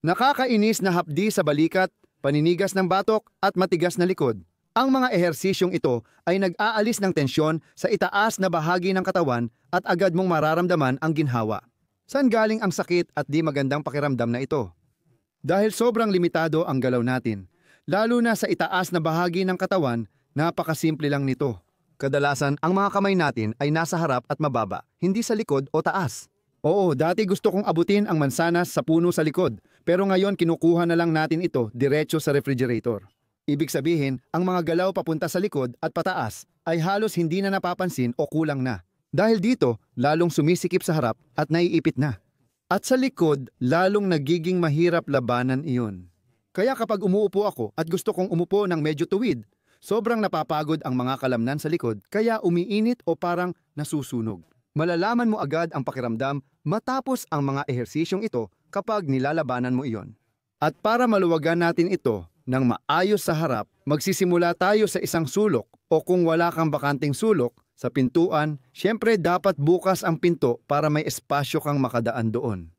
Nakakainis na hapdi sa balikat, paninigas ng batok at matigas na likod. Ang mga ehersisyong ito ay nag-aalis ng tensyon sa itaas na bahagi ng katawan at agad mong mararamdaman ang ginhawa. Saan galing ang sakit at di magandang pakiramdam na ito? Dahil sobrang limitado ang galaw natin, lalo na sa itaas na bahagi ng katawan, napakasimple lang nito. Kadalasan, ang mga kamay natin ay nasa harap at mababa, hindi sa likod o taas. Oo, dati gusto kong abutin ang mansanas sa puno sa likod, pero ngayon kinukuha na lang natin ito diretso sa refrigerator. Ibig sabihin, ang mga galaw papunta sa likod at pataas ay halos hindi na napapansin o kulang na. Dahil dito, lalong sumisikip sa harap at naiipit na. At sa likod, lalong nagiging mahirap labanan iyon. Kaya kapag umuupo ako at gusto kong umupo ng medyo tuwid, sobrang napapagod ang mga kalamnan sa likod kaya umiinit o parang nasusunog. Malalaman mo agad ang pakiramdam matapos ang mga ehersisyong ito kapag nilalabanan mo iyon. At para maluwagan natin ito ng maayos sa harap, magsisimula tayo sa isang sulok o kung wala kang bakanting sulok, sa pintuan, syempre dapat bukas ang pinto para may espasyo kang makadaan doon.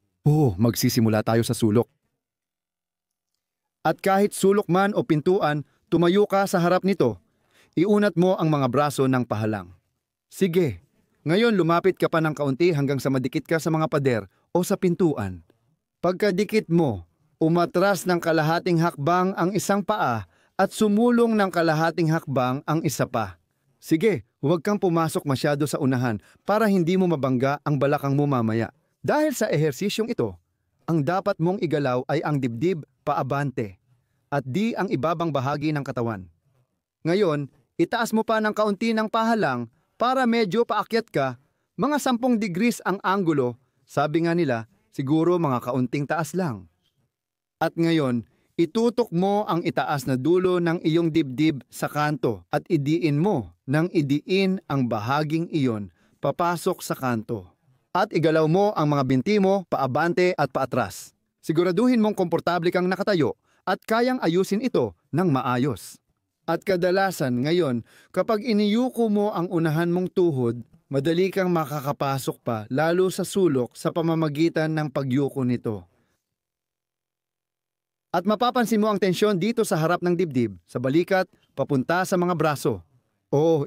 Magsisimula tayo sa sulok. At kahit sulok man o pintuan, tumayo ka sa harap nito. Iunat mo ang mga braso ng pahalang. Sige, ngayon lumapit ka pa ng kaunti hanggang sa madikit ka sa mga pader o sa pintuan. Pagkadikit mo, umatras ng kalahating hakbang ang isang paa at sumulong ng kalahating hakbang ang isa pa. Sige, huwag kang pumasok masyado sa unahan para hindi mo mabangga ang balakang mo mamaya. Dahil sa ehersisyong ito, ang dapat mong igalaw ay ang dibdib paabante at di ang ibabang bahagi ng katawan. Ngayon, itaas mo pa ng kaunti ng pahalang para medyo paakyat ka, mga 10 degrees ang anggulo, sabi nga nila, siguro mga kaunting taas lang. At ngayon, itutok mo ang itaas na dulo ng iyong dibdib sa kanto at idiin mo nang idiin ang bahaging iyon papasok sa kanto. At igalaw mo ang mga binti mo paabante at paatras. Siguraduhin mong komportable kang nakatayo at kayang ayusin ito ng maayos. At kadalasan ngayon, kapag iniyuko mo ang unahan mong tuhod, madali kang makakapasok pa lalo sa sulok sa pamamagitan ng pagyuko nito. At mapapansin mo ang tensyon dito sa harap ng dibdib, sa balikat, papunta sa mga braso.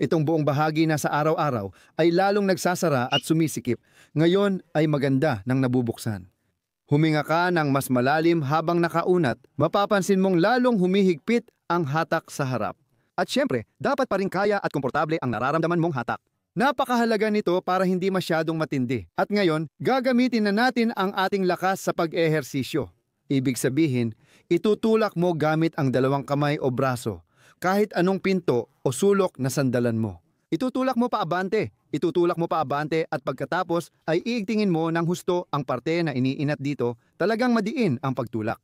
Itong buong bahagi na sa araw-araw ay lalong nagsasara at sumisikip. Ngayon ay maganda nang nabubuksan. Huminga ka ng mas malalim habang nakaunat, mapapansin mong lalong humihigpit ang hatak sa harap. At syempre, dapat pa rin kaya at komportable ang nararamdaman mong hatak. Napakahalaga nito para hindi masyadong matindi. At ngayon, gagamitin na natin ang ating lakas sa pag-ehersisyo. Ibig sabihin, itutulak mo gamit ang 2 kamay o braso, kahit anong pinto o sulok na sandalan mo. Itutulak mo paabante at pagkatapos ay iigtingin mo ng husto ang parte na iniinat dito, talagang madiin ang pagtulak.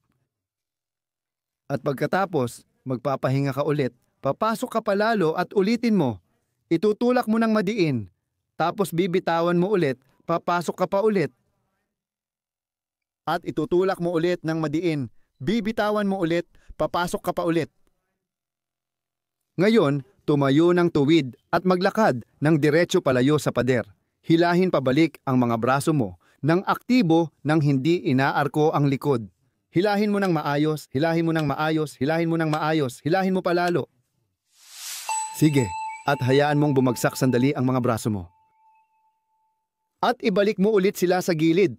At pagkatapos, magpapahinga ka ulit, papasok ka palalo at ulitin mo. Itutulak mo ng madiin, tapos bibitawan mo ulit, papasok ka pa ulit. At itutulak mo ulit ng madiin, bibitawan mo ulit, papasok ka pa ulit. Ngayon, tumayo ng tuwid at maglakad ng diretso palayo sa pader. Hilahin pabalik ang mga braso mo nang aktibo nang hindi inaarko ang likod. Hilahin mo ng maayos, hilahin mo ng maayos, hilahin mo ng maayos, hilahin mo palalo. Sige, at hayaan mong bumagsak sandali ang mga braso mo. At ibalik mo ulit sila sa gilid.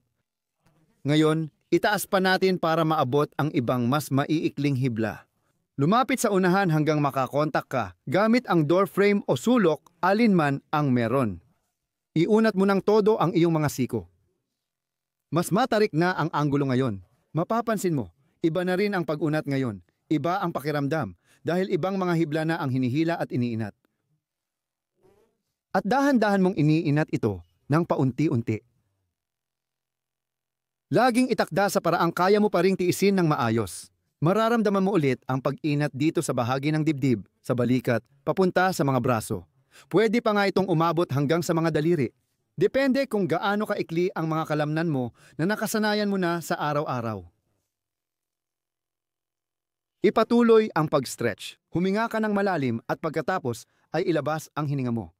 Ngayon, itaas pa natin para maabot ang ibang mas maiikling hibla. Lumapit sa unahan hanggang makakontak ka gamit ang door frame o sulok alinman ang meron. Iunat mo ng todo ang iyong mga siko. Mas matarik na ang anggulo ngayon. Mapapansin mo, iba na rin ang pag-unat ngayon. Iba ang pakiramdam dahil ibang mga hibla na ang hinihila at iniinat. At dahan-dahan mong iniinat ito ng paunti-unti. Laging itakda sa paraang kaya mo pa ring tiisin ng maayos. Mararamdaman mo ulit ang pag-inat dito sa bahagi ng dibdib, sa balikat, papunta sa mga braso. Pwede pa nga itong umabot hanggang sa mga daliri. Depende kung gaano kaikli ang mga kalamnan mo na nakasanayan mo na sa araw-araw. Ipatuloy ang pag-stretch. Huminga ka ng malalim at pagkatapos ay ilabas ang hininga mo.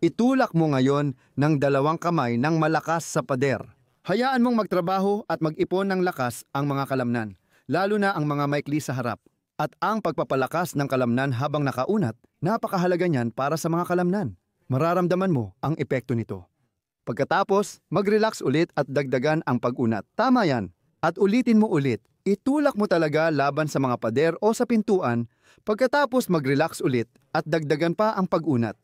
Itulak mo ngayon ng 2 kamay ng malakas sa pader. Hayaan mong magtrabaho at mag-ipon ng lakas ang mga kalamnan, lalo na ang mga maikli sa harap. At ang pagpapalakas ng kalamnan habang nakaunat, napakahalaga niyan para sa mga kalamnan. Mararamdaman mo ang epekto nito. Pagkatapos, mag-relax ulit at dagdagan ang pag-unat. Tama yan. At ulitin mo ulit. Itulak mo talaga laban sa mga pader o sa pintuan. Pagkatapos mag-relax ulit at dagdagan pa ang pag-unat.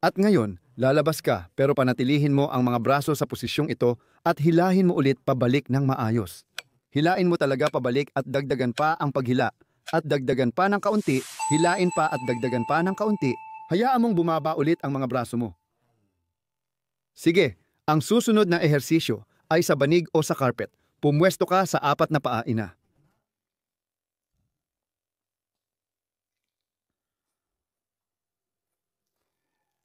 At ngayon, lalabas ka pero panatilihin mo ang mga braso sa posisyong ito at hilahin mo ulit pabalik ng maayos. Hilain mo talaga pabalik at dagdagan pa ang paghila. At dagdagan pa ng kaunti, hilain pa at dagdagan pa ng kaunti. Hayaan mong bumaba ulit ang mga braso mo. Sige, ang susunod na ehersisyo ay sa banig o sa carpet. Pumwesto ka sa 4 na paa ina.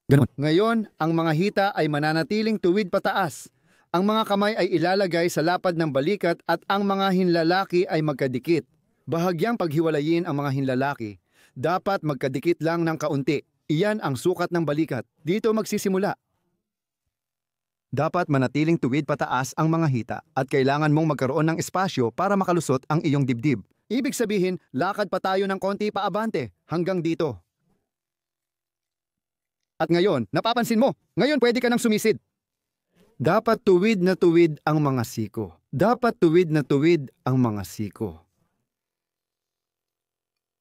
Ganon. Ngayon, ang mga hita ay mananatiling tuwid pataas. Ang mga kamay ay ilalagay sa lapad ng balikat at ang mga hinlalaki ay magkadikit. Bahagyang paghiwalayin ang mga hinlalaki. Dapat magkadikit lang ng kaunti. Iyan ang sukat ng balikat. Dito magsisimula. Dapat manatiling tuwid pataas ang mga hita at kailangan mong magkaroon ng espasyo para makalusot ang iyong dibdib. Ibig sabihin, lakad pa tayo ng konti paabante hanggang dito. At ngayon, napapansin mo, ngayon pwede ka nang sumisid. Dapat tuwid na tuwid ang mga siko. Dapat tuwid na tuwid ang mga siko.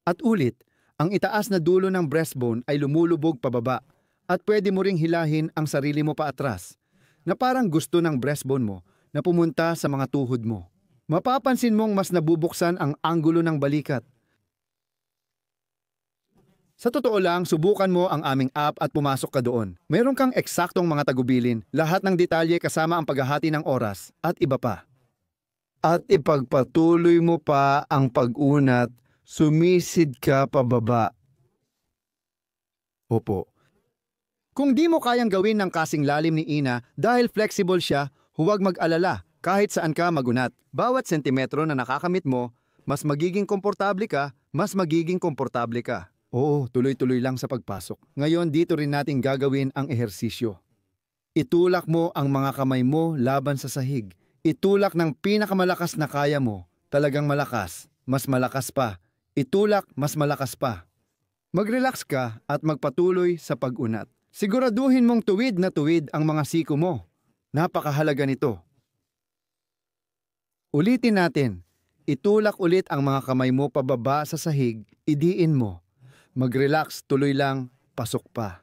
At ulit, ang itaas na dulo ng breastbone ay lumulubog pababa at pwede mo ring hilahin ang sarili mo paatras na parang gusto ng breastbone mo na pumunta sa mga tuhod mo. Mapapansin mong mas nabubuksan ang anggulo ng balikat. Sa totoo lang, subukan mo ang aming app at pumasok ka doon. Meron kang eksaktong mga tagubilin, lahat ng detalye kasama ang paghahati ng oras at iba pa. At ipagpatuloy mo pa ang pag-unat, sumisid ka pababa. Opo. Kung di mo kayang gawin ng kasing lalim ni Ina dahil flexible siya, huwag mag-alala kahit saan ka magunat. Bawat sentimetro na nakakamit mo, mas magiging komportable ka, mas magiging komportable ka. Oo, tuloy-tuloy lang sa pagpasok. Ngayon, dito rin natin gagawin ang ehersisyo. Itulak mo ang mga kamay mo laban sa sahig. Itulak ng pinakamalakas na kaya mo. Talagang malakas. Mas malakas pa. Itulak, mas malakas pa. Mag-relax ka at magpatuloy sa pag-unat. Siguraduhin mong tuwid na tuwid ang mga siko mo. Napakahalaga nito. Ulitin natin. Itulak ulit ang mga kamay mo pababa sa sahig. Idiin mo. Mag-relax, tuloy lang, pasok pa.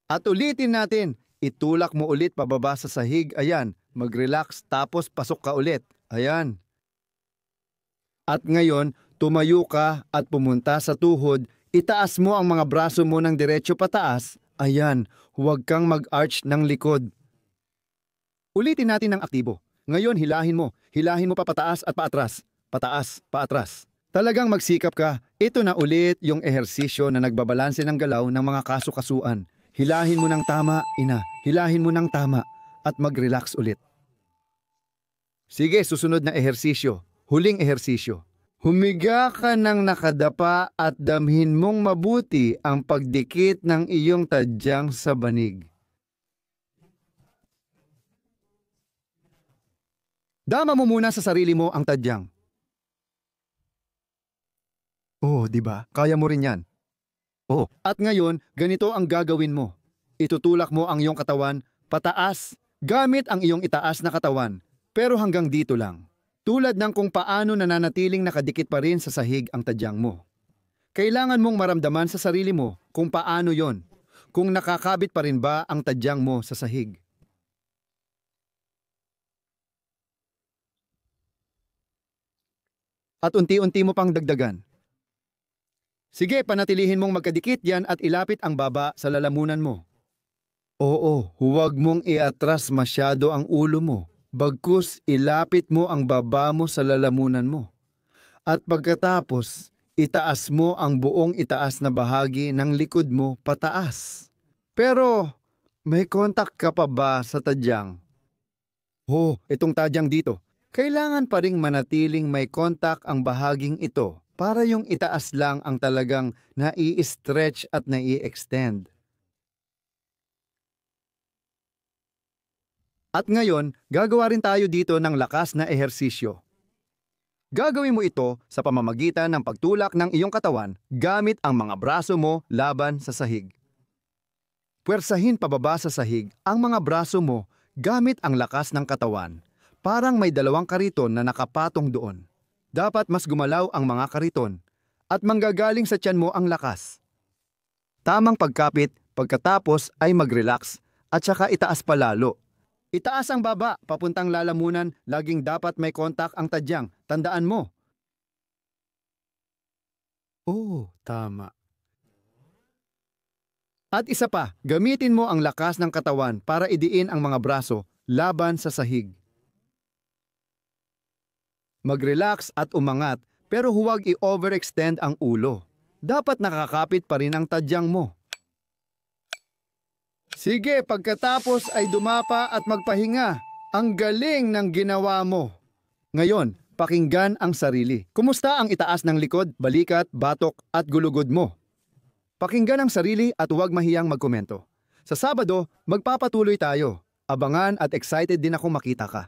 At ulitin natin, itulak mo ulit pababa sa sahig, ayan, mag-relax, tapos pasok ka ulit, ayan. At ngayon, tumayo ka at pumunta sa tuhod, itaas mo ang mga braso mo ng diretso pataas, ayan, huwag kang mag-arch ng likod. Ulitin natin ng aktibo. Ngayon, hilahin mo pa pataas at paatras, pataas, paatras. Talagang magsikap ka. Ito na ulit yung ehersisyo na nagbabalanse ng galaw ng mga kaso-kasuan. Hilahin mo ng tama, ina. Hilahin mo ng tama at mag-relax ulit. Sige, susunod na ehersisyo. Huling ehersisyo. Humiga ka ng nakadapa at damhin mong mabuti ang pagdikit ng iyong tadyang sa banig. Dama mo muna sa sarili mo ang tadyang. Oh, di ba? Kaya mo rin yan. Oh, at ngayon, ganito ang gagawin mo. Itutulak mo ang iyong katawan pataas gamit ang iyong itaas na katawan, pero hanggang dito lang. Tulad ng kung paano nananatiling nakadikit pa rin sa sahig ang tadyang mo. Kailangan mong maramdaman sa sarili mo kung paano yon, kung nakakabit pa rin ba ang tadyang mo sa sahig. At unti-unti mo pang dagdagan. Sige, panatilihin mong magkadikit yan at ilapit ang baba sa lalamunan mo. Oo, huwag mong iatras masyado ang ulo mo. Bagkus, ilapit mo ang baba mo sa lalamunan mo. At pagkatapos, itaas mo ang buong itaas na bahagi ng likod mo pataas. Pero, may kontak ka pa ba sa tadyang? Oh, itong tadyang dito. Kailangan pa ring manatiling may kontak ang bahaging ito. Para yung itaas lang ang talagang nai-stretch at nai-extend. At ngayon, gagawa rin tayo dito ng lakas na ehersisyo. Gagawin mo ito sa pamamagitan ng pagtulak ng iyong katawan gamit ang mga braso mo laban sa sahig. Puwersahin pababa sa sahig ang mga braso mo gamit ang lakas ng katawan. Parang may dalawang kariton na nakapatong doon. Dapat mas gumalaw ang mga kariton at manggagaling sa tiyan mo ang lakas. Tamang pagkapit, pagkatapos ay mag-relax at saka itaas palalo. Itaas ang baba, papuntang lalamunan, laging dapat may kontak ang tadyang. Tandaan mo. Oo, tama. At isa pa, gamitin mo ang lakas ng katawan para idiin ang mga braso laban sa sahig. Mag-relax at umangat, pero huwag i-overextend ang ulo. Dapat nakakapit pa rin ang tadyang mo. Sige, pagkatapos ay dumapa at magpahinga. Ang galing ng ginawa mo. Ngayon, pakinggan ang sarili. Kumusta ang itaas ng likod, balikat, batok at gulugod mo? Pakinggan ang sarili at huwag mahiyang magkomento. Sa Sabado, magpapatuloy tayo. Abangan at excited din ako makita ka.